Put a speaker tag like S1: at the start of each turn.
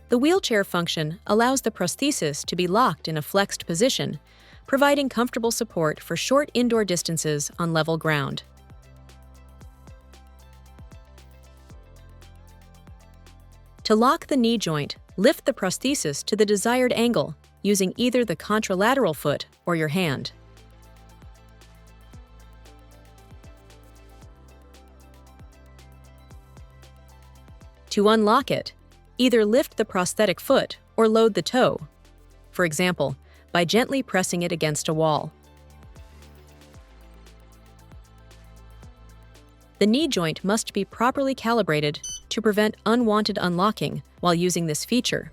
S1: The wheelchair function allows the prosthesis to be locked in a flexed position, providing comfortable support for short indoor distances on level ground. To lock the knee joint, lift the prosthesis to the desired angle using either the contralateral foot or your hand. To unlock it, either lift the prosthetic foot or load the toe, for example, by gently pressing it against a wall. The knee joint must be properly calibrated to prevent unwanted unlocking while using this feature.